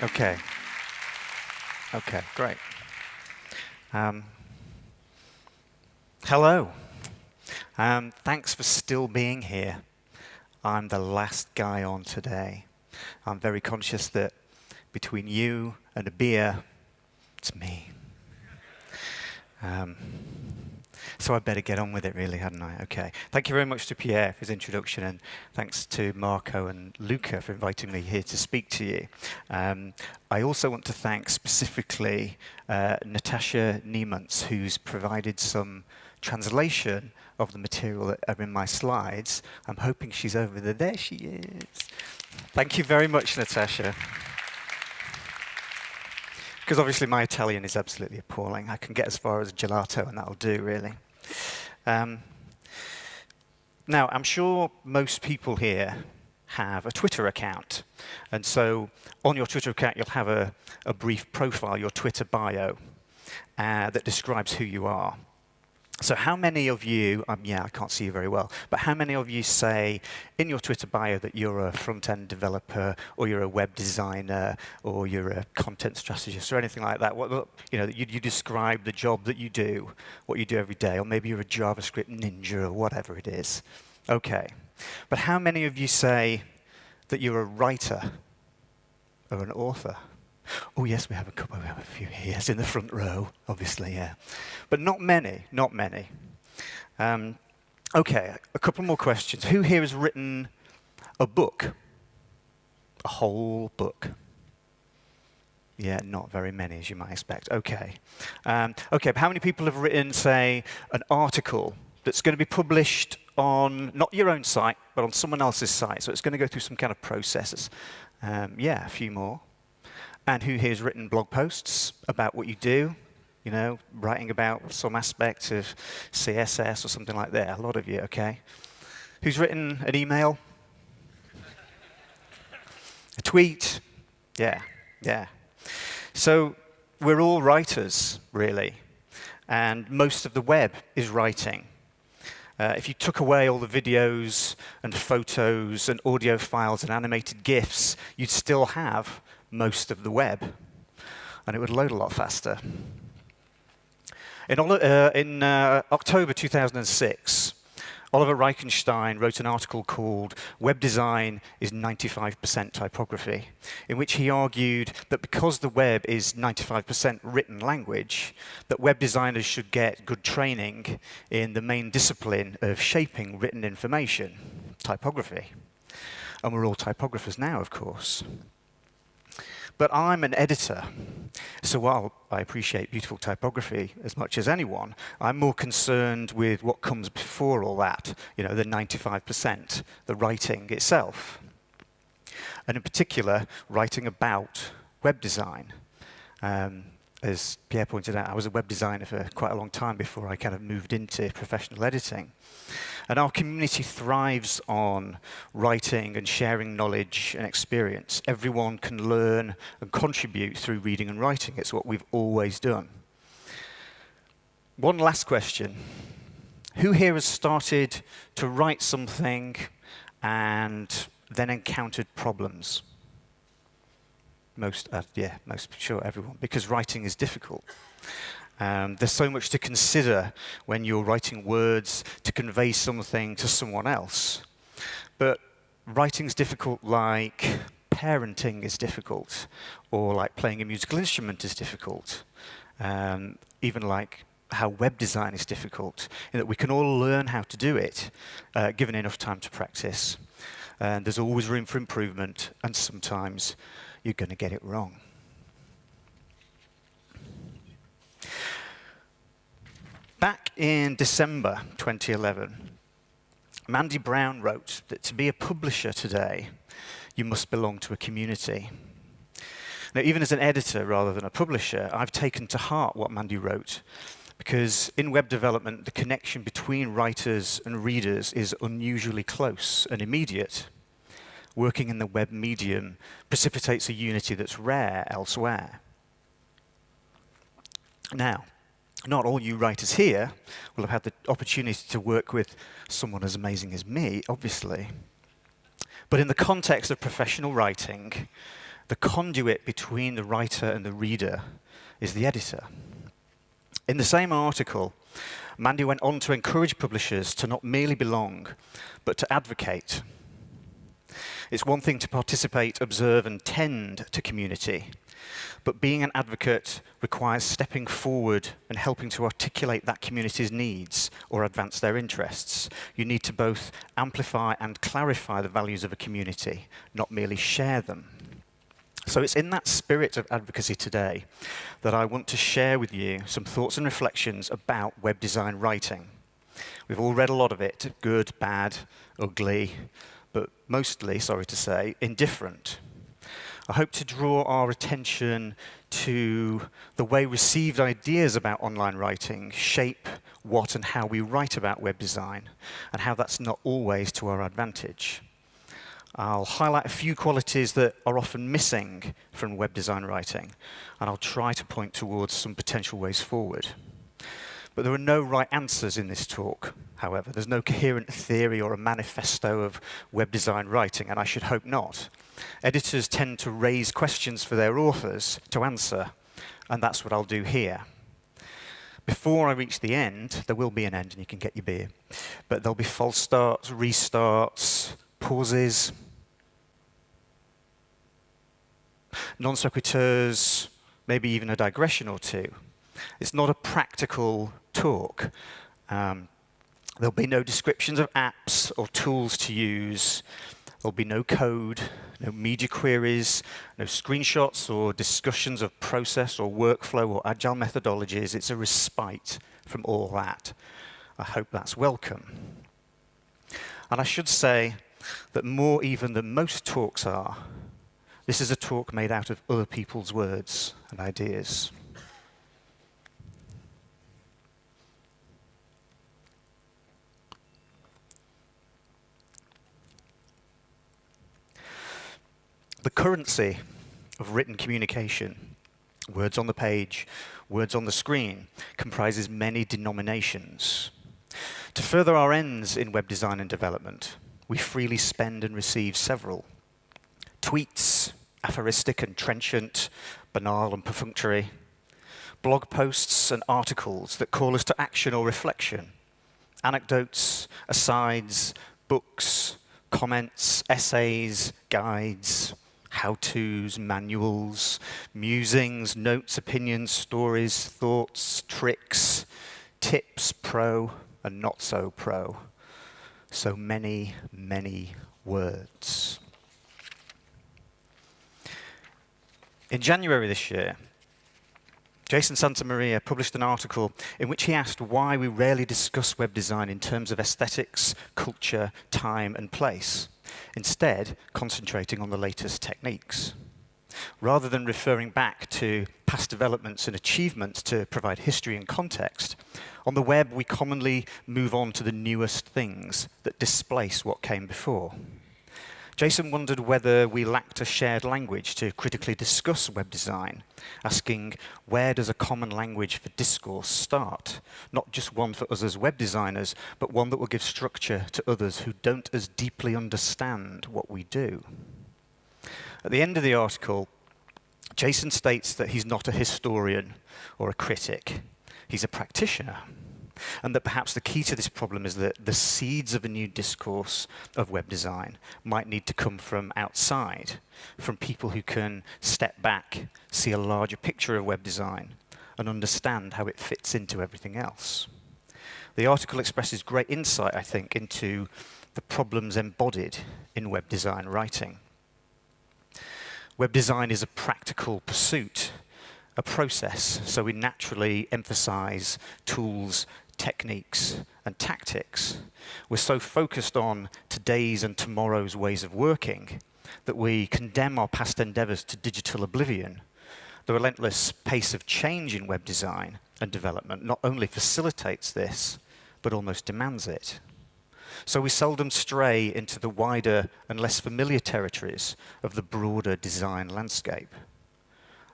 Okay. Okay, great. Hello. Thanks for still being here. I'm the last guy on today. I'm very conscious that between you and a beer, it's me. So I better get on with it, really, hadn't I? Okay. Thank you very much to Pierre for his introduction, and thanks to Marco and Luca for inviting me here to speak to you. I also want to thank specifically Natasha Niemuntz, who's provided some translation of the material that are in my slides. I'm hoping she's over there. There she is. Thank you very much, Natasha. Because obviously my Italian is absolutely appalling. I can get as far as gelato, and that'll do, really. Now, I'm sure most people here have a Twitter account. And so on your Twitter account, you'll have a brief profile, your Twitter bio, that describes who you are. So how many of you, I can't see you very well, but how many of you say in your Twitter bio that you're a front-end developer, or you're a web designer, or you're a content strategist, or anything like that? You describe the job that you do, what you do every day, or maybe you're a JavaScript ninja, or whatever it is. Okay. But how many of you say that you're a writer or an author? Oh, yes, we have a couple. We have a few here. Yes, in the front row, obviously, yeah. But not many, not many. Okay, a couple more questions. Who here has written a book? A whole book? Yeah, not very many, as you might expect. Okay. Okay, but how many people have written, say, an article that's going to be published on, not your own site, but on someone else's site? So it's going to go through some kind of processes. Yeah, a few more. And who here has written blog posts about what you do? You know, writing about some aspect of CSS or something like that. A lot of you, okay. Who's written an email? A tweet? Yeah, yeah. So we're all writers, really. And most of the web is writing. If you took away all the videos and photos and audio files and animated GIFs, you'd still have most of the web, and it would load a lot faster. In October 2006, Oliver Reichenstein wrote an article called "Web Design is 95% Typography," in which he argued that because the web is 95% written language, that web designers should get good training in the main discipline of shaping written information, typography. And we're all typographers now, of course. But I'm an editor, so while I appreciate beautiful typography as much as anyone, I'm more concerned with what comes before all that, you know, the 95%, the writing itself. And in particular, writing about web design. As Pierre pointed out, I was a web designer for quite a long time before I kind of moved into professional editing. And our community thrives on writing and sharing knowledge and experience. Everyone can learn and contribute through reading and writing. It's what we've always done. One last question. Who here has started to write something and then encountered problems? Most, sure, everyone, because writing is difficult. There's so much to consider when you're writing words to convey something to someone else. But writing's difficult like parenting is difficult, or like playing a musical instrument is difficult, even like how web design is difficult, in that we can all learn how to do it, given enough time to practice. And there's always room for improvement, and sometimes you're going to get it wrong. Back in December 2011, Mandy Brown wrote that to be a publisher today, you must belong to a community. Now, even as an editor rather than a publisher, I've taken to heart what Mandy wrote, because in web development, the connection between writers and readers is unusually close and immediate. Working in the web medium precipitates a unity that's rare elsewhere. Now, not all you writers here will have had the opportunity to work with someone as amazing as me, obviously. But in the context of professional writing, The conduit between the writer and the reader is the editor. In the same article, Mandy went on to encourage publishers to not merely belong, but to advocate. It's one thing to participate, observe, and tend to community, but being an advocate requires stepping forward and helping to articulate that community's needs or advance their interests. You need to both amplify and clarify the values of a community, not merely share them. So it's in that spirit of advocacy today that I want to share with you some thoughts and reflections about web design writing. We've all read a lot of it, good, bad, ugly, but mostly, sorry to say, indifferent. I hope to draw our attention to the way received ideas about online writing shape what and how we write about web design, and how that's not always to our advantage. I'll highlight a few qualities that are often missing from web design writing, and I'll try to point towards some potential ways forward. But there are no right answers in this talk, however. There's no coherent theory or a manifesto of web design writing, and I should hope not. Editors tend to raise questions for their authors to answer, and that's what I'll do here. Before I reach the end, there will be an end, and you can get your beer, but there'll be false starts, restarts, pauses, non sequiturs, maybe even a digression or two. It's not a practical talk. There'll be no descriptions of apps or tools to use. There'll be no code, no media queries, no screenshots or discussions of process or workflow or agile methodologies. It's a respite from all that. I hope that's welcome. And I should say that more even than most talks are, this is a talk made out of other people's words and ideas. The currency of written communication, words on the page, words on the screen, comprises many denominations. To further our ends in web design and development, we freely spend and receive several. Tweets, aphoristic and trenchant, banal and perfunctory. Blog posts and articles that call us to action or reflection. Anecdotes, asides, books, comments, essays, guides, how-tos, manuals, musings, notes, opinions, stories, thoughts, tricks, tips, pro and not so pro. So many, many words. In January this year, Jason Santamaria published an article in which he asked why we rarely discuss web design in terms of aesthetics, culture, time, and place, instead concentrating on the latest techniques. Rather than referring back to past developments and achievements to provide history and context, on the web we commonly move on to the newest things that displace what came before. Jason wondered whether we lacked a shared language to critically discuss web design, asking where does a common language for discourse start? Not just one for us as web designers, but one that will give structure to others who don't as deeply understand what we do. At the end of the article, Jason states that he's not a historian or a critic. He's a practitioner. And that perhaps the key to this problem is that the seeds of a new discourse of web design might need to come from outside, from people who can step back, see a larger picture of web design, and understand how it fits into everything else. The article expresses great insight, I think, into the problems embodied in web design writing. Web design is a practical pursuit, a process, so we naturally emphasize tools, techniques, and tactics. We're so focused on today's and tomorrow's ways of working that we condemn our past endeavors to digital oblivion. The relentless pace of change in web design and development not only facilitates this, but almost demands it. So we seldom stray into the wider and less familiar territories of the broader design landscape.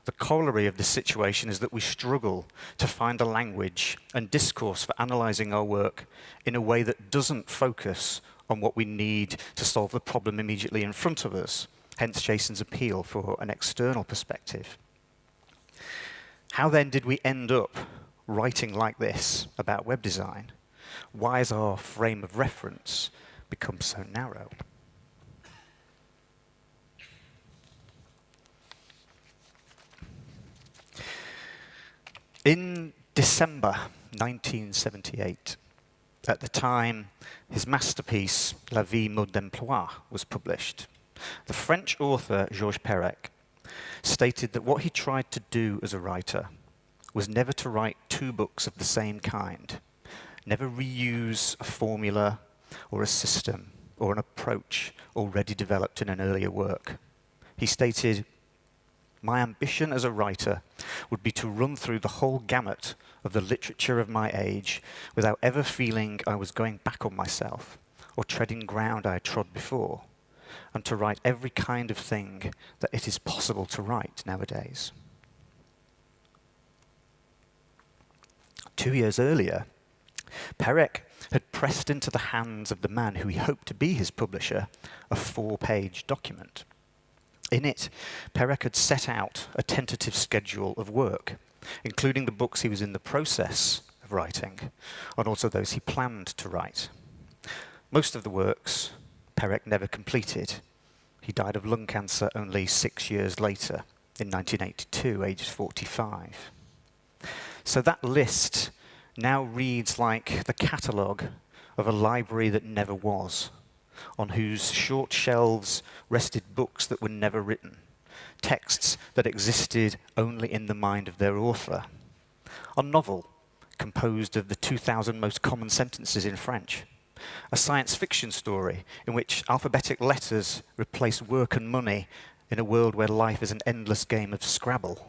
The corollary of this situation is that we struggle to find a language and discourse for analyzing our work in a way that doesn't focus on what we need to solve the problem immediately in front of us, hence Jason's appeal for an external perspective. How then did we end up writing like this about web design? Why has our frame of reference become so narrow? In December 1978, at the time his masterpiece, La Vie Mode d'Emploi, was published, the French author Georges Perec stated that what he tried to do as a writer was never to write two books of the same kind, never reuse a formula or a system or an approach already developed in an earlier work. He stated, "My ambition as a writer would be to run through the whole gamut of the literature of my age without ever feeling I was going back on myself or treading ground I had trod before, and to write every kind of thing that it is possible to write nowadays." 2 years earlier, Perec had pressed into the hands of the man who he hoped to be his publisher a 4-page document. In it, Perec had set out a tentative schedule of work, including the books he was in the process of writing, and also those he planned to write. Most of the works Perec never completed. He died of lung cancer only 6 years later, in 1982, aged 45. So that list now reads like the catalogue of a library that never was, on whose short shelves rested books that were never written, texts that existed only in the mind of their author, a novel composed of the 2,000 most common sentences in French, a science fiction story in which alphabetic letters replace work and money in a world where life is an endless game of Scrabble,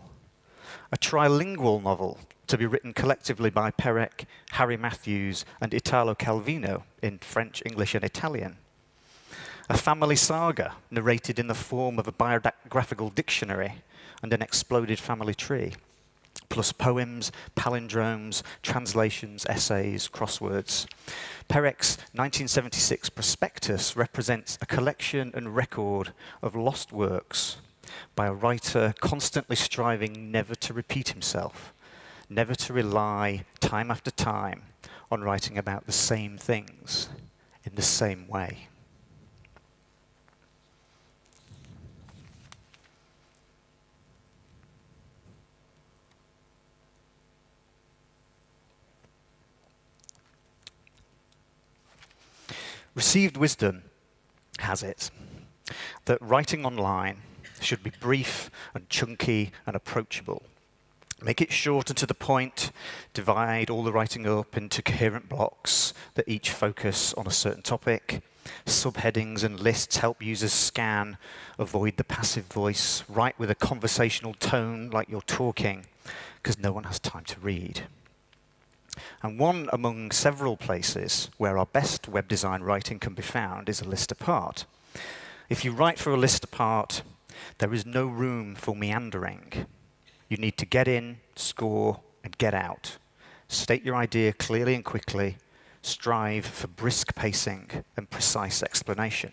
a trilingual novel to be written collectively by Perec, Harry Matthews, and Italo Calvino in French, English, and Italian, a family saga narrated in the form of a biographical dictionary and an exploded family tree, plus poems, palindromes, translations, essays, crosswords. Perec's 1976 prospectus represents a collection and record of lost works by a writer constantly striving never to repeat himself, never to rely time after time on writing about the same things in the same way. Received wisdom has it that writing online should be brief and chunky and approachable. Make it short and to the point, divide all the writing up into coherent blocks that each focus on a certain topic. Subheadings and lists help users scan, avoid the passive voice, write with a conversational tone like you're talking, because no one has time to read. And one among several places where our best web design writing can be found is a list apart. If you write for a list apart, there is no room for meandering. You need to get in, score, and get out. State your idea clearly and quickly. Strive for brisk pacing and precise explanation.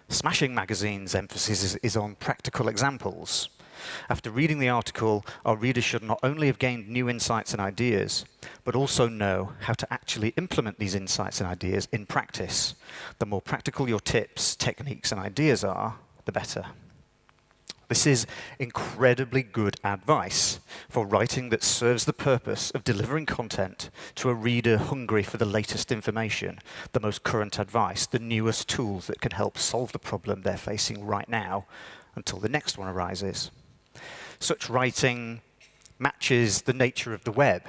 Smashing Magazine's emphasis is on practical examples. After reading the article, our readers should not only have gained new insights and ideas, but also know how to actually implement these insights and ideas in practice. The more practical your tips, techniques, and ideas are, the better. This is incredibly good advice for writing that serves the purpose of delivering content to a reader hungry for the latest information, the most current advice, the newest tools that can help solve the problem they're facing right now until the next one arises. Such writing matches the nature of the web,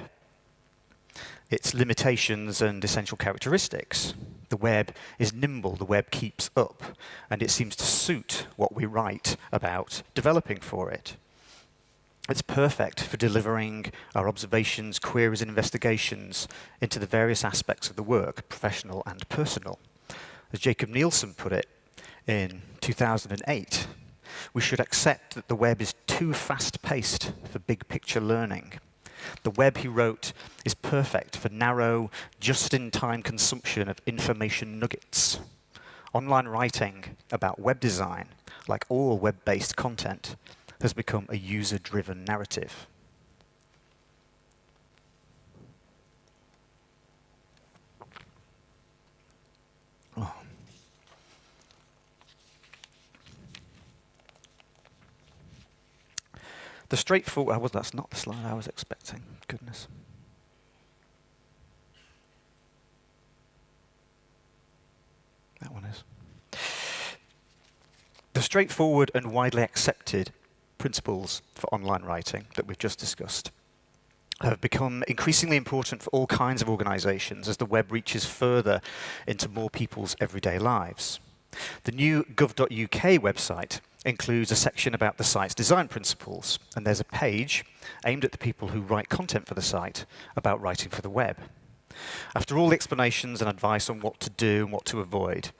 its limitations and essential characteristics. The web is nimble, the web keeps up, and it seems to suit what we write about developing for it. It's perfect for delivering our observations, queries, and investigations into the various aspects of the work, professional and personal. As Jacob Nielsen put it in 2008, we should accept that the web is too fast-paced for big-picture learning. The web, he wrote, is perfect for narrow, just-in-time consumption of information nuggets. Online writing about web design, like all web-based content, has become a user-driven narrative. Oh. The straightforward, that's not the slide I was expecting, goodness. That one is. The straightforward and widely accepted principles for online writing that we've just discussed have become increasingly important for all kinds of organizations as the web reaches further into more people's everyday lives. The new gov.uk website includes a section about the site's design principles, and there's a page aimed at the people who write content for the site about writing for the web. After all the explanations and advice on what to do and what to avoid,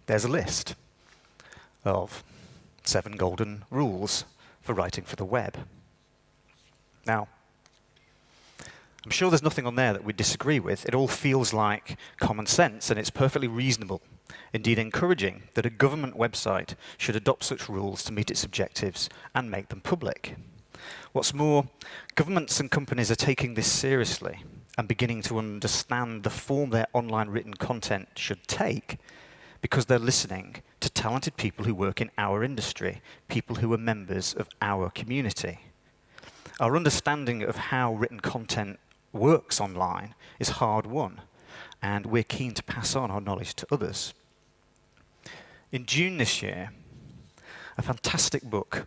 there's a list of 7 golden rules for writing for the web. Now, I'm sure there's nothing on there that we disagree with. It all feels like common sense, and it's perfectly reasonable, indeed encouraging, that a government website should adopt such rules to meet its objectives and make them public. What's more, governments and companies are taking this seriously and beginning to understand the form their online written content should take because they're listening to talented people who work in our industry, people who are members of our community. Our understanding of how written content works online is hard won, and we're keen to pass on our knowledge to others. In June this year, a fantastic book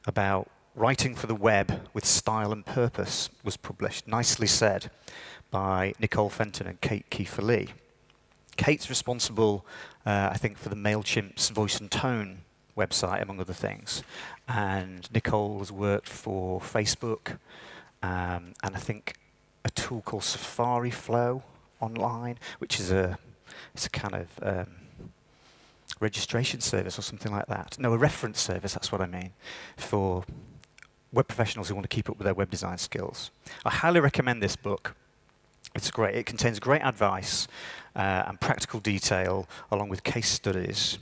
about writing for the web with style and purpose was published, nicely said, by Nicole Fenton and Kate Kiefer-Lee. Kate's responsible, I think, for the MailChimp's voice and tone website, among other things. And Nicole's worked for Facebook, and I think a tool called Safari Flow online, which is it's a kind of registration service or something like that. No, a reference service, that's what I mean, for web professionals who want to keep up with their web design skills. I highly recommend this book. It's great. It contains great advice and practical detail, along with case studies.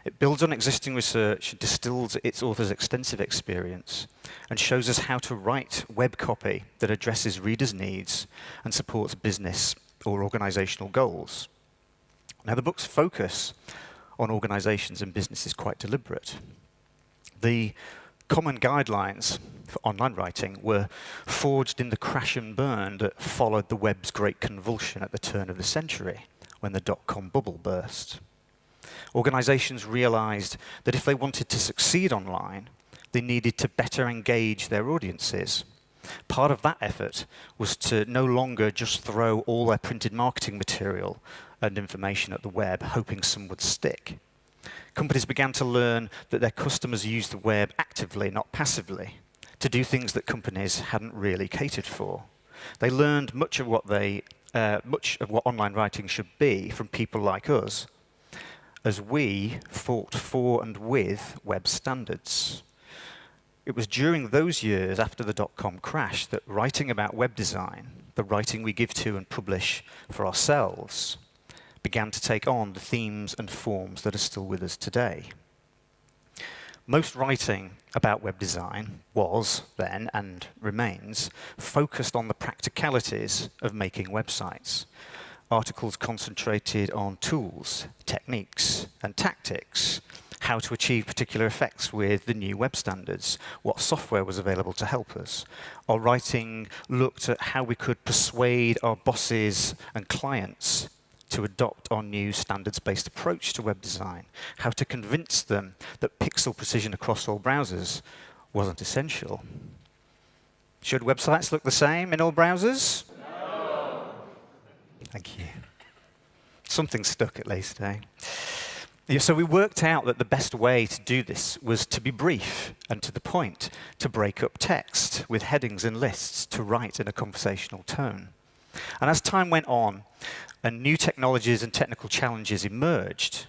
It builds on existing research, distills its author's extensive experience, and shows us how to write web copy that addresses readers' needs and supports business or organizational goals. Now, the book's focus on organizations and business is quite deliberate. The common guidelines for online writing were forged in the crash and burn that followed the web's great convulsion at the turn of the century, when the dot-com bubble burst. Organizations realized that if they wanted to succeed online, they needed to better engage their audiences. Part of that effort was to no longer just throw all their printed marketing material and information at the web, hoping some would stick. Companies began to learn that their customers use the web actively, not passively, to do things that companies hadn't really catered for. They learned much of what online writing should be from people like us, as we fought for and with web standards. It was during those years after the dot-com crash that writing about web design, the writing we give to and publish for ourselves, began to take on the themes and forms that are still with us today. Most writing about web design was then, and remains, focused on the practicalities of making websites. Articles concentrated on tools, techniques, and tactics, how to achieve particular effects with the new web standards, what software was available to help us. Our writing looked at how we could persuade our bosses and clients to adopt our new standards-based approach to web design, how to convince them that pixel precision across all browsers wasn't essential. Should websites look the same in all browsers? No. Thank you. Something stuck at least, eh? Yeah, so we worked out that the best way to do this was to be brief and to the point, to break up text with headings and lists, to write in a conversational tone. And as time went on, and new technologies and technical challenges emerged,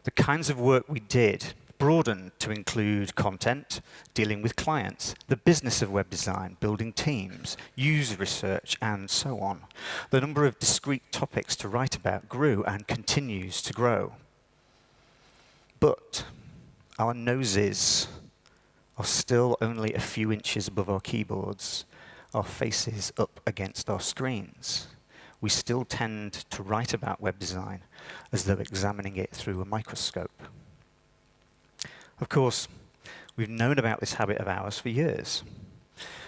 the kinds of work we did broadened to include content, dealing with clients, the business of web design, building teams, user research, and so on. The number of discrete topics to write about grew and continues to grow. But our noses are still only a few inches above our keyboards, our faces up against our screens. We still tend to write about web design as though examining it through a microscope. Of course, we've known about this habit of ours for years.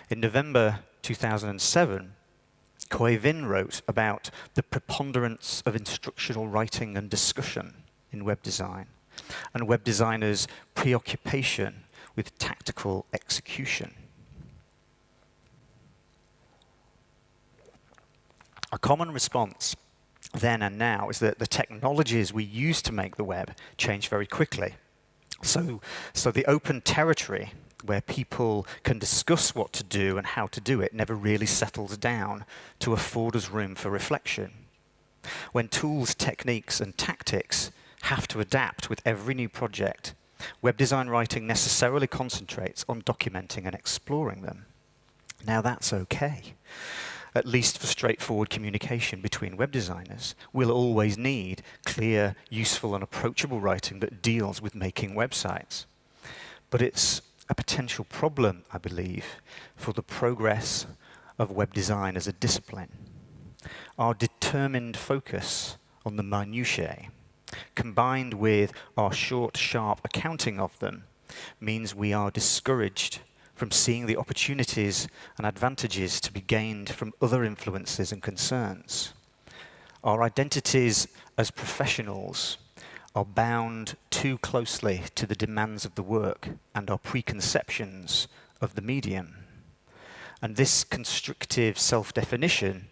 In November 2007, Koivin wrote about the preponderance of instructional writing and discussion in web design, and web designers' preoccupation with tactical execution. A common response then and now is that the technologies we use to make the web change very quickly. So the open territory where people can discuss what to do and how to do it never really settles down to afford us room for reflection. When tools, techniques, and tactics have to adapt with every new project, web design writing necessarily concentrates on documenting and exploring them. Now that's okay. At least for straightforward communication between web designers, we'll always need clear, useful, and approachable writing that deals with making websites. But it's a potential problem, I believe, for the progress of web design as a discipline. Our determined focus on the minutiae, combined with our short, sharp accounting of them, means we are discouraged from seeing the opportunities and advantages to be gained from other influences and concerns. Our identities as professionals are bound too closely to the demands of the work and our preconceptions of the medium. And this constrictive self-definition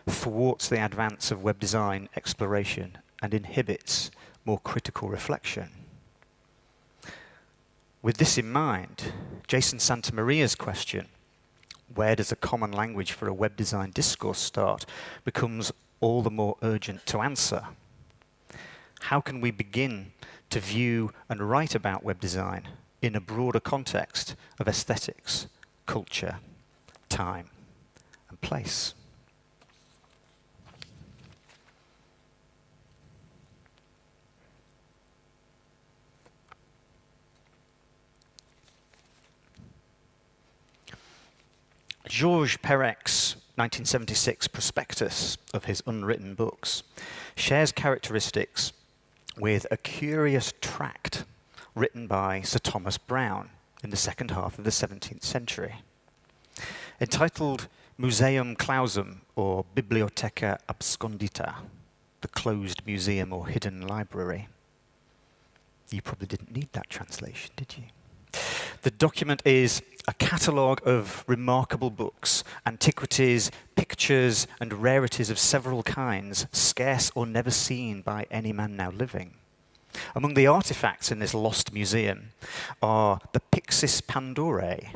thwarts the advance of web design exploration and inhibits more critical reflection. With this in mind, Jason Santamaria's question, where does a common language for a web design discourse start, becomes all the more urgent to answer. How can we begin to view and write about web design in a broader context of aesthetics, culture, time, and place? Georges Perec's 1976 prospectus of his unwritten books shares characteristics with a curious tract written by Sir Thomas Browne in the second half of the 17th century. Entitled Museum Clausum, or Bibliotheca Abscondita, the closed museum or hidden library. You probably didn't need that translation, did you? The document is a catalogue of remarkable books, antiquities, pictures, and rarities of several kinds, scarce or never seen by any man now living. Among the artifacts in this lost museum are the Pyxis Pandorae,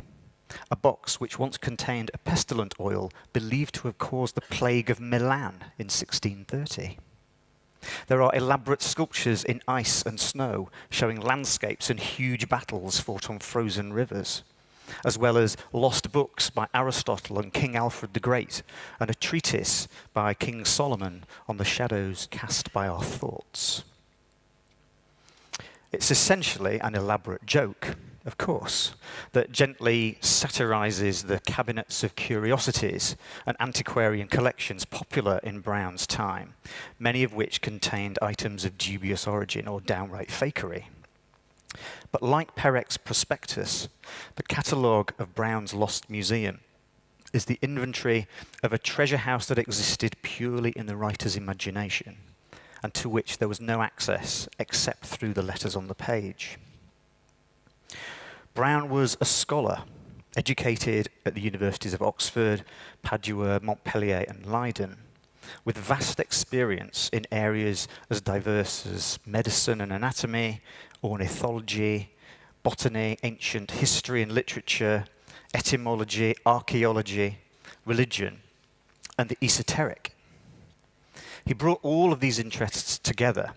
a box which once contained a pestilent oil believed to have caused the plague of Milan in 1630. There are elaborate sculptures in ice and snow showing landscapes and huge battles fought on frozen rivers, as well as lost books by Aristotle and King Alfred the Great, and a treatise by King Solomon on the shadows cast by our thoughts. It's essentially an elaborate joke, of course, that gently satirizes the cabinets of curiosities and antiquarian collections popular in Brown's time, many of which contained items of dubious origin or downright fakery. But like Perec's prospectus, the catalogue of Brown's Lost Museum is the inventory of a treasure house that existed purely in the writer's imagination, and to which there was no access except through the letters on the page. Brown was a scholar, educated at the universities of Oxford, Padua, Montpellier, and Leiden, with vast experience in areas as diverse as medicine and anatomy, ornithology, botany, ancient history and literature, etymology, archaeology, religion, and the esoteric. He brought all of these interests together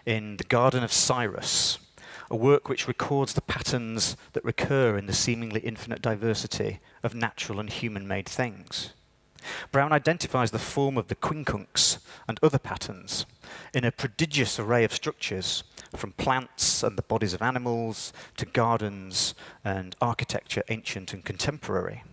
in The Garden of Cyrus, a work which records the patterns that recur in the seemingly infinite diversity of natural and human-made things. Brown identifies the form of the quincunx and other patterns in a prodigious array of structures, from plants and the bodies of animals to gardens and architecture, ancient and contemporary.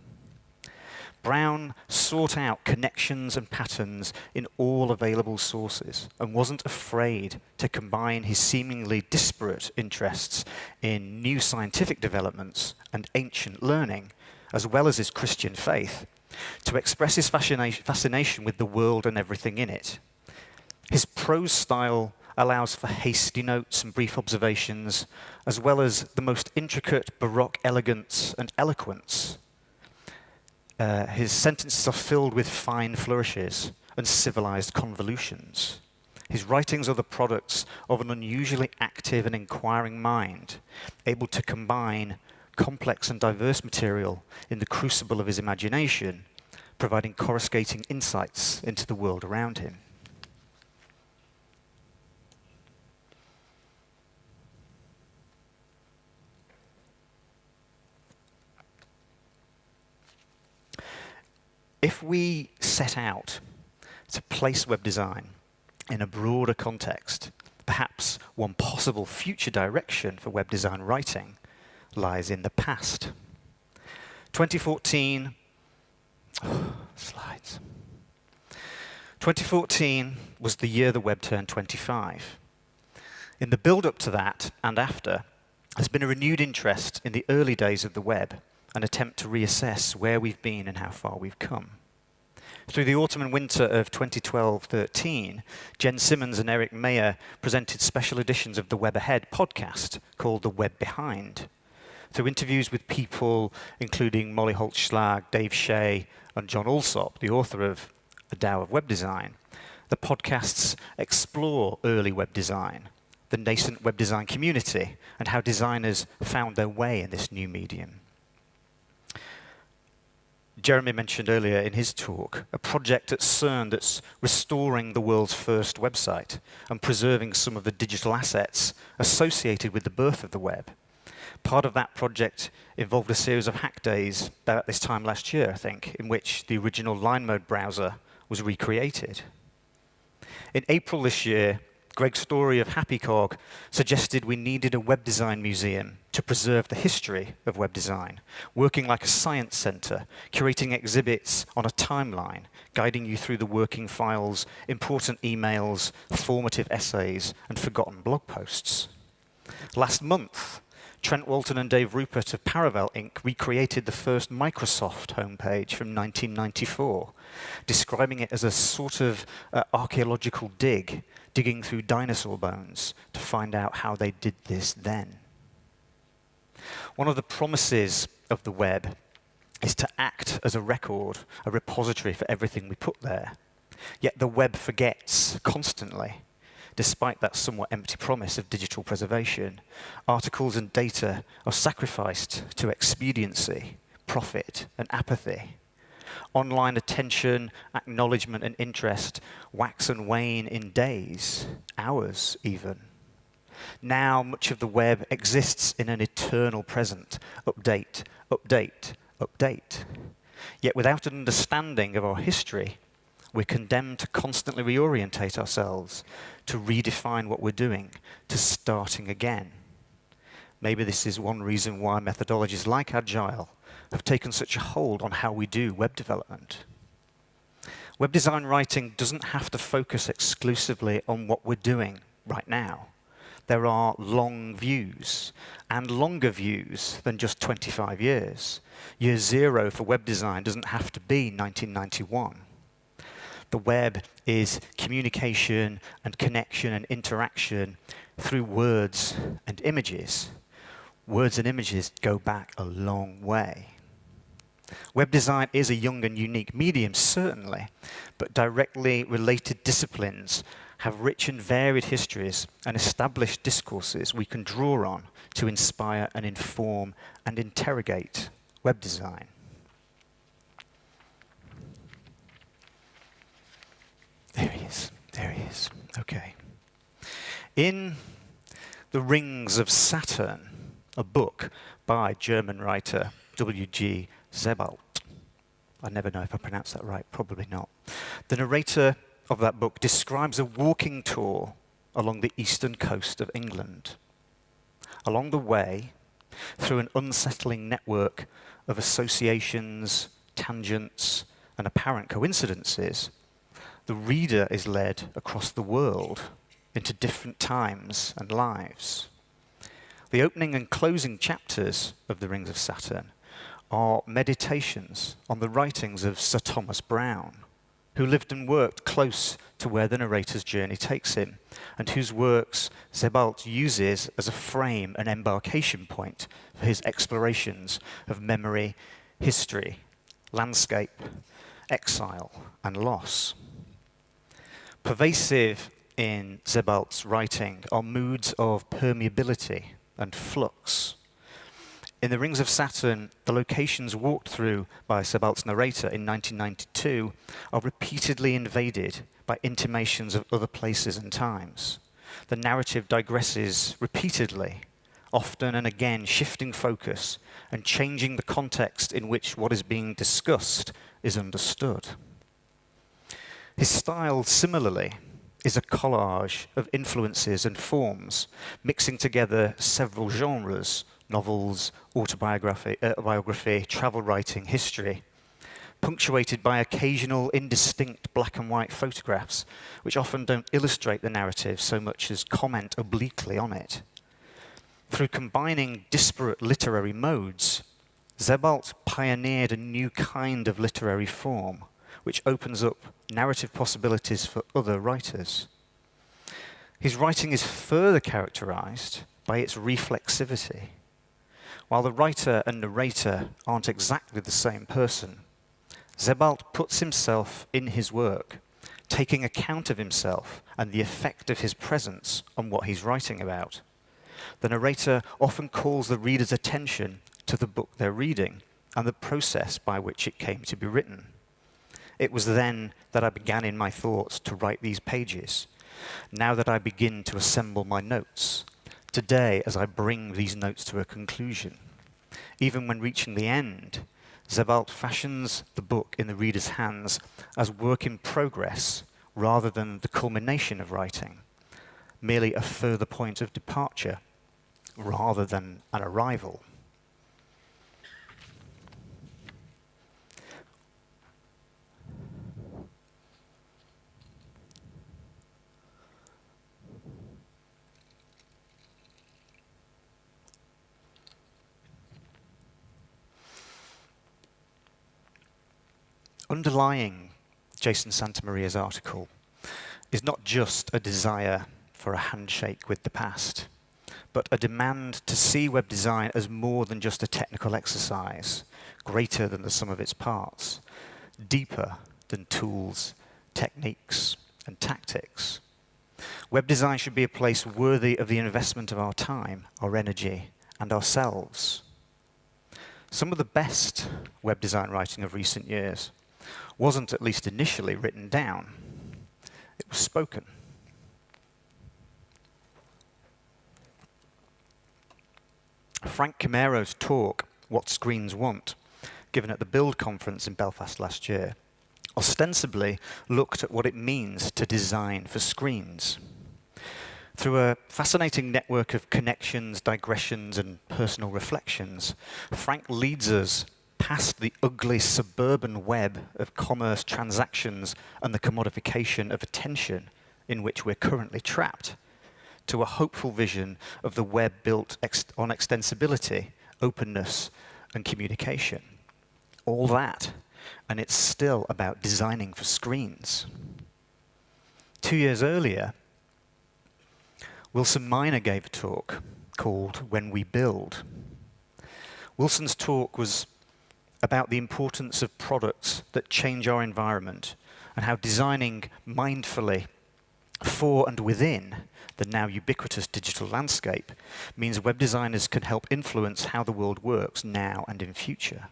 Brown sought out connections and patterns in all available sources and wasn't afraid to combine his seemingly disparate interests in new scientific developments and ancient learning, as well as his Christian faith, to express his fascination with the world and everything in it. His prose style allows for hasty notes and brief observations, as well as the most intricate Baroque elegance and eloquence. His sentences are filled with fine flourishes and civilized convolutions. His writings are the products of an unusually active and inquiring mind, able to combine complex and diverse material in the crucible of his imagination, providing coruscating insights into the world around him. If we set out to place web design in a broader context, perhaps one possible future direction for web design writing lies in the past. 2014, slides. 2014 was the year the web turned 25. In the build-up to that and after, there's been a renewed interest in the early days of the web, an attempt to reassess where we've been and how far we've come. Through the autumn and winter of 2012-13, Jen Simmons and Eric Mayer presented special editions of the Web Ahead podcast called The Web Behind. Through interviews with people including Molly Holtschlag, Dave Shea, and John Alsop, the author of A Tao of Web Design, the podcasts explore early web design, the nascent web design community, and how designers found their way in this new medium. Jeremy mentioned earlier in his talk a project at CERN that's restoring the world's first website and preserving some of the digital assets associated with the birth of the web. Part of that project involved a series of hack days about this time last year, I think, in which the original line mode browser was recreated. In April this year, Greg Story of HappyCog suggested we needed a web design museum to preserve the history of web design, working like a science center, curating exhibits on a timeline, guiding you through the working files, important emails, formative essays, and forgotten blog posts. Last month, Trent Walton and Dave Rupert of Paravel Inc. recreated the first Microsoft homepage from 1994, describing it as a sort of archaeological dig, digging through dinosaur bones to find out how they did this then. One of the promises of the web is to act as a record, a repository for everything we put there. Yet the web forgets constantly. Despite that somewhat empty promise of digital preservation, articles and data are sacrificed to expediency, profit, and apathy. Online attention, acknowledgement, and interest wax and wane in days, hours even. Now, much of the web exists in an eternal present. Update, update, update. Yet without an understanding of our history, we're condemned to constantly reorientate ourselves, to redefine what we're doing, to starting again. Maybe this is one reason why methodologies like Agile have taken such a hold on how we do web development. Web design writing doesn't have to focus exclusively on what we're doing right now. There are long views, and longer views than just 25 years. Year zero for web design doesn't have to be 1991. The web is communication and connection and interaction through words and images. Words and images go back a long way. Web design is a young and unique medium, certainly, but directly related disciplines have rich and varied histories and established discourses we can draw on to inspire and inform and interrogate web design. There he is, okay. In The Rings of Saturn, a book by German writer W.G. Sebald. I never know if I pronounced that right, probably not. The narrator of that book describes a walking tour along the eastern coast of England. Along the way, through an unsettling network of associations, tangents, and apparent coincidences, the reader is led across the world into different times and lives. The opening and closing chapters of The Rings of Saturn are meditations on the writings of Sir Thomas Browne, who lived and worked close to where the narrator's journey takes him, and whose works Sebald uses as a frame and embarkation point for his explorations of memory, history, landscape, exile, and loss. Pervasive in Sebald's writing are moods of permeability and flux. In The Rings of Saturn, the locations walked through by Sebald's narrator in 1992 are repeatedly invaded by intimations of other places and times. The narrative digresses repeatedly, often and again shifting focus and changing the context in which what is being discussed is understood. His style, similarly, is a collage of influences and forms, mixing together several genres: novels, autobiography, travel writing, history, punctuated by occasional indistinct black and white photographs, which often don't illustrate the narrative so much as comment obliquely on it. Through combining disparate literary modes, Sebald pioneered a new kind of literary form, which opens up narrative possibilities for other writers. His writing is further characterized by its reflexivity. While the writer and narrator aren't exactly the same person, Sebald puts himself in his work, taking account of himself and the effect of his presence on what he's writing about. The narrator often calls the reader's attention to the book they're reading and the process by which it came to be written. It was then that I began in my thoughts to write these pages, now that I begin to assemble my notes, today as I bring these notes to a conclusion. Even when reaching the end, Sebald fashions the book in the reader's hands as work in progress rather than the culmination of writing, merely a further point of departure rather than an arrival. Underlying Jason Santamaria's article is not just a desire for a handshake with the past, but a demand to see web design as more than just a technical exercise, greater than the sum of its parts, deeper than tools, techniques, and tactics. Web design should be a place worthy of the investment of our time, our energy, and ourselves. Some of the best web design writing of recent years wasn't, at least initially, written down. It was spoken. Frank Camero's talk, What Screens Want, given at the Build conference in Belfast last year, ostensibly looked at what it means to design for screens. Through a fascinating network of connections, digressions, and personal reflections, Frank leads us past the ugly suburban web of commerce transactions and the commodification of attention in which we're currently trapped, to a hopeful vision of the web built on extensibility, openness, and communication. All that, and it's still about designing for screens. 2 years earlier, Wilson Miner gave a talk called When We Build. Wilson's talk was about the importance of products that change our environment and how designing mindfully for and within the now ubiquitous digital landscape means web designers can help influence how the world works now and in future.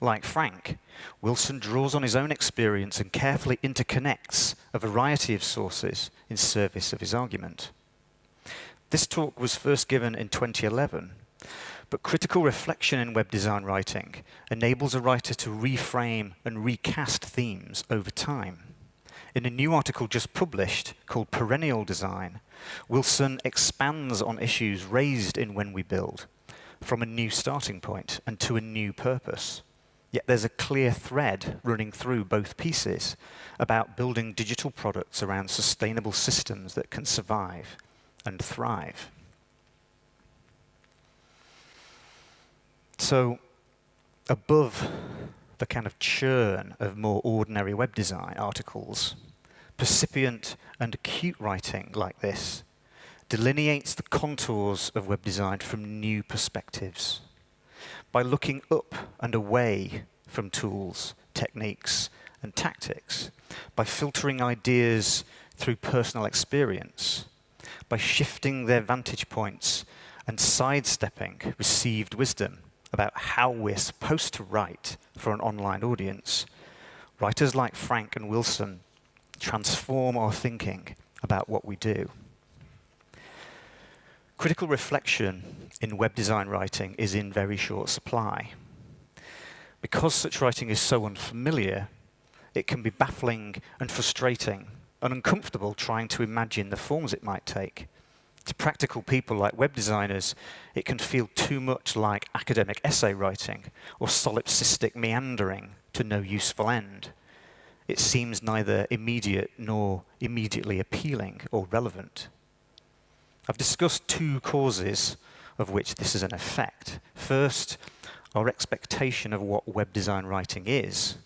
Like Frank, Wilson draws on his own experience and carefully interconnects a variety of sources in service of his argument. This talk was first given in 2011, but critical reflection in web design writing enables a writer to reframe and recast themes over time. In a new article just published called Perennial Design, Wilson expands on issues raised in When We Build from a new starting point and to a new purpose. Yet there's a clear thread running through both pieces about building digital products around sustainable systems that can survive and thrive. So, above the kind of churn of more ordinary web design articles, percipient and acute writing like this delineates the contours of web design from new perspectives. By looking up and away from tools, techniques, and tactics, by filtering ideas through personal experience, by shifting their vantage points and sidestepping received wisdom about how we're supposed to write for an online audience, writers like Frank and Wilson transform our thinking about what we do. Critical reflection in web design writing is in very short supply. Because such writing is so unfamiliar, it can be baffling and frustrating and uncomfortable trying to imagine the forms it might take. To practical people like web designers, it can feel too much like academic essay writing or solipsistic meandering to no useful end. It seems neither immediate nor immediately appealing or relevant. I've discussed two causes of which this is an effect. First, our expectation of what web design writing is,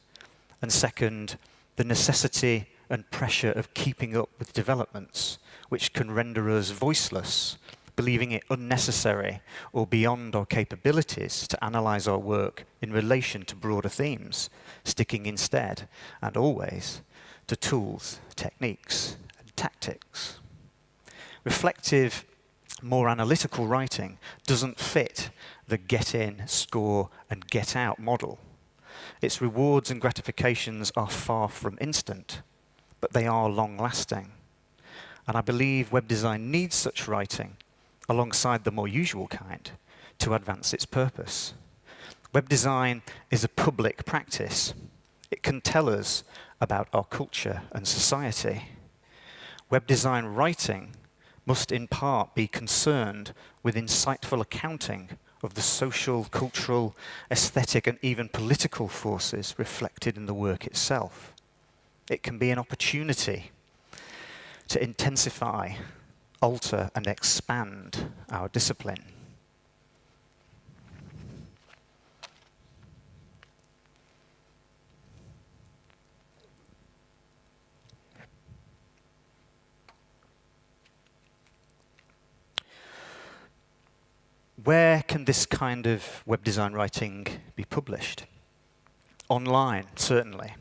and second, the necessity and pressure of keeping up with developments, which can render us voiceless, believing it unnecessary or beyond our capabilities to analyze our work in relation to broader themes, sticking instead, and always, to tools, techniques, and tactics. Reflective, more analytical writing doesn't fit the get in, score, and get out model. Its rewards and gratifications are far from instant, but they are long-lasting. And I believe web design needs such writing, alongside the more usual kind, to advance its purpose. Web design is a public practice. It can tell us about our culture and society. Web design writing must in part be concerned with insightful accounting of the social, cultural, aesthetic, and even political forces reflected in the work itself. It can be an opportunity to intensify, alter, and expand our discipline. Where can this kind of web design writing be published? Online, certainly.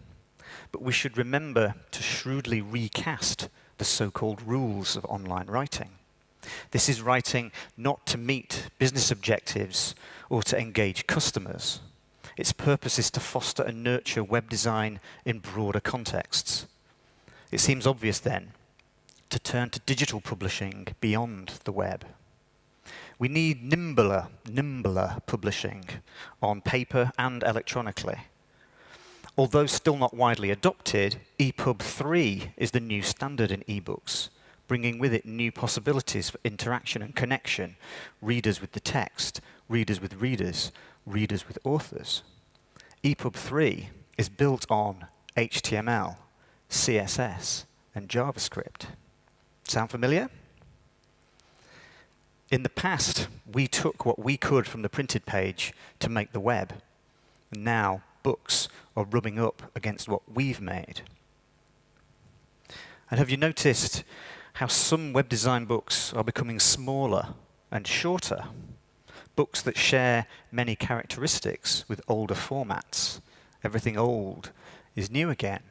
But we should remember to shrewdly recast the so-called rules of online writing. This is writing not to meet business objectives or to engage customers. Its purpose is to foster and nurture web design in broader contexts. It seems obvious then to turn to digital publishing beyond the web. We need nimbler publishing on paper and electronically. Although still not widely adopted, EPUB 3 is the new standard in ebooks, bringing with it new possibilities for interaction and connection, readers with the text, readers with readers, readers with authors. EPUB 3 is built on HTML, CSS, and JavaScript. Sound familiar? In the past, we took what we could from the printed page to make the web. Now, books are rubbing up against what we've made. And have you noticed how some web design books are becoming smaller and shorter? Books that share many characteristics with older formats. Everything old is new again.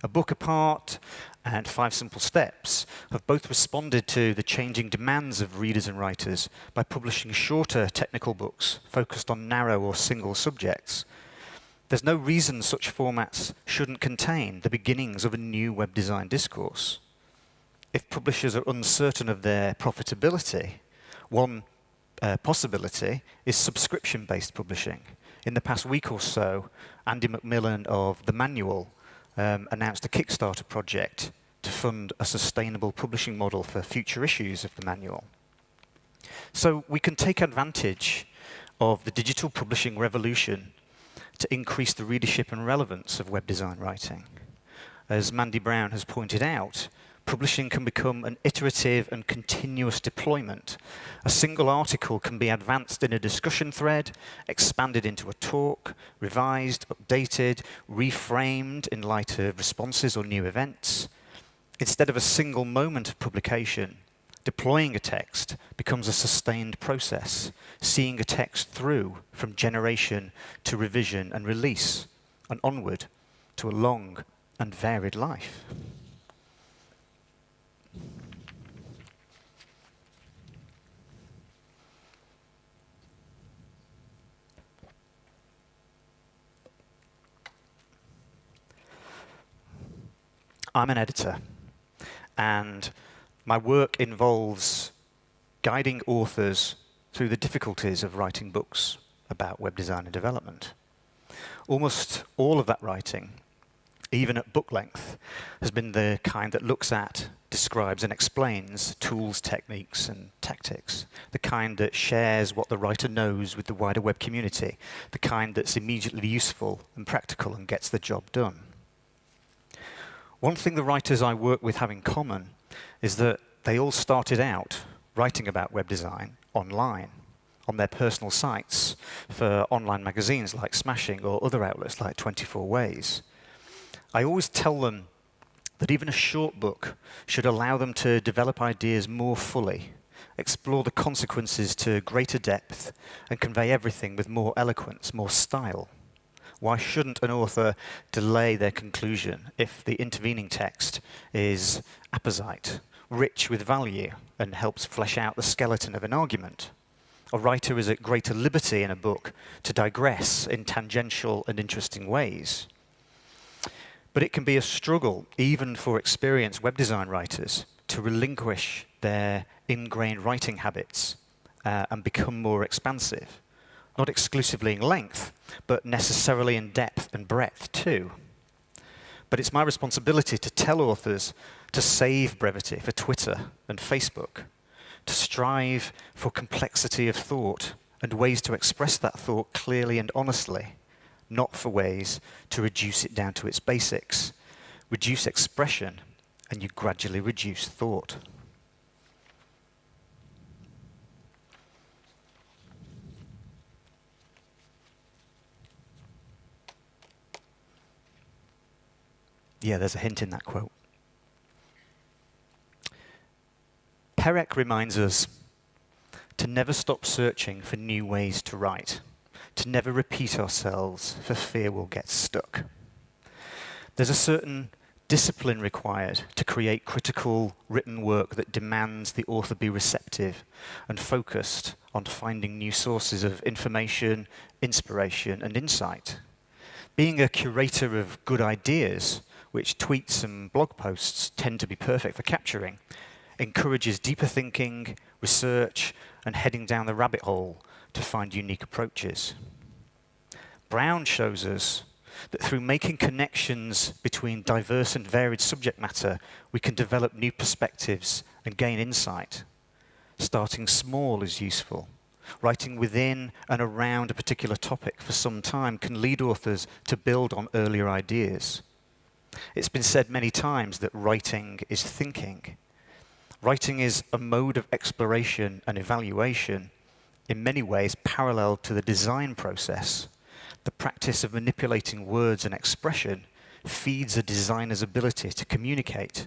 A Book Apart and 5 Simple Steps have both responded to the changing demands of readers and writers by publishing shorter technical books focused on narrow or single subjects. There's no reason such formats shouldn't contain the beginnings of a new web design discourse. If publishers are uncertain of their profitability, one possibility is subscription-based publishing. In the past week or so, Andy McMillan of The Manual announced a Kickstarter project to fund a sustainable publishing model for future issues of the manual. So we can take advantage of the digital publishing revolution to increase the readership and relevance of web design writing. As Mandy Brown has pointed out, publishing can become an iterative and continuous deployment. A single article can be advanced in a discussion thread, expanded into a talk, revised, updated, reframed in light of responses or new events. Instead of a single moment of publication, deploying a text becomes a sustained process, seeing a text through from generation to revision and release, and onward to a long and varied life. I'm an editor, and my work involves guiding authors through the difficulties of writing books about web design and development. Almost all of that writing, even at book length, has been the kind that looks at, describes, and explains tools, techniques, and tactics. The kind that shares what the writer knows with the wider web community. The kind that's immediately useful and practical and gets the job done. One thing the writers I work with have in common is that they all started out writing about web design online, on their personal sites for online magazines like Smashing or other outlets like 24 Ways. I always tell them that even a short book should allow them to develop ideas more fully, explore the consequences to greater depth, and convey everything with more eloquence, more style. Why shouldn't an author delay their conclusion if the intervening text is apposite, rich with value, and helps flesh out the skeleton of an argument? A writer is at greater liberty in a book to digress in tangential and interesting ways. But it can be a struggle, even for experienced web design writers, to relinquish their ingrained writing habits and become more expansive. Not exclusively in length, but necessarily in depth and breadth too. But it's my responsibility to tell authors to save brevity for Twitter and Facebook, to strive for complexity of thought and ways to express that thought clearly and honestly, not for ways to reduce it down to its basics. Reduce expression, and you gradually reduce thought. Yeah, there's a hint in that quote. Perec reminds us to never stop searching for new ways to write, to never repeat ourselves for fear we'll get stuck. There's a certain discipline required to create critical written work that demands the author be receptive and focused on finding new sources of information, inspiration, and insight. Being a curator of good ideas, which tweets and blog posts tend to be perfect for capturing, encourages deeper thinking, research, and heading down the rabbit hole to find unique approaches. Brown shows us that through making connections between diverse and varied subject matter, we can develop new perspectives and gain insight. Starting small is useful. Writing within and around a particular topic for some time can lead authors to build on earlier ideas. It's been said many times that writing is thinking. Writing is a mode of exploration and evaluation, in many ways parallel to the design process. The practice of manipulating words and expression feeds a designer's ability to communicate.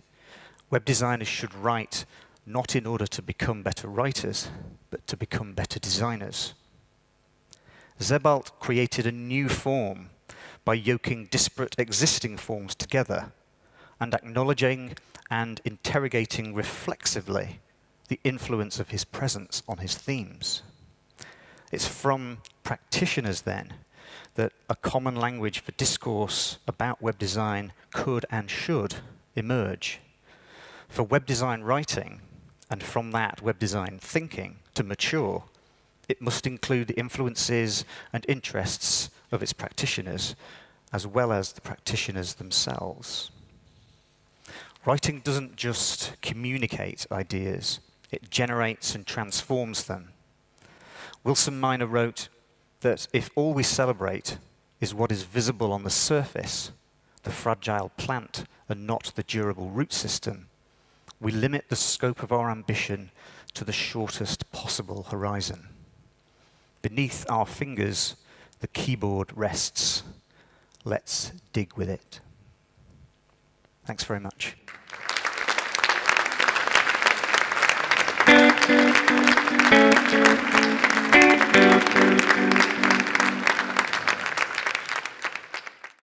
Web designers should write not in order to become better writers, but to become better designers. Sebald created a new form by yoking disparate existing forms together and acknowledging and interrogating reflexively the influence of his presence on his themes. It's from practitioners, then, that a common language for discourse about web design could and should emerge. For web design writing, and from that web design thinking, to mature, it must include the influences and interests of its practitioners, as well as the practitioners themselves. Writing doesn't just communicate ideas, it generates and transforms them. Wilson Minor wrote that if all we celebrate is what is visible on the surface, the fragile plant and not the durable root system, we limit the scope of our ambition to the shortest possible horizon. Beneath our fingers, the keyboard rests. Let's dig with it. Thanks very much.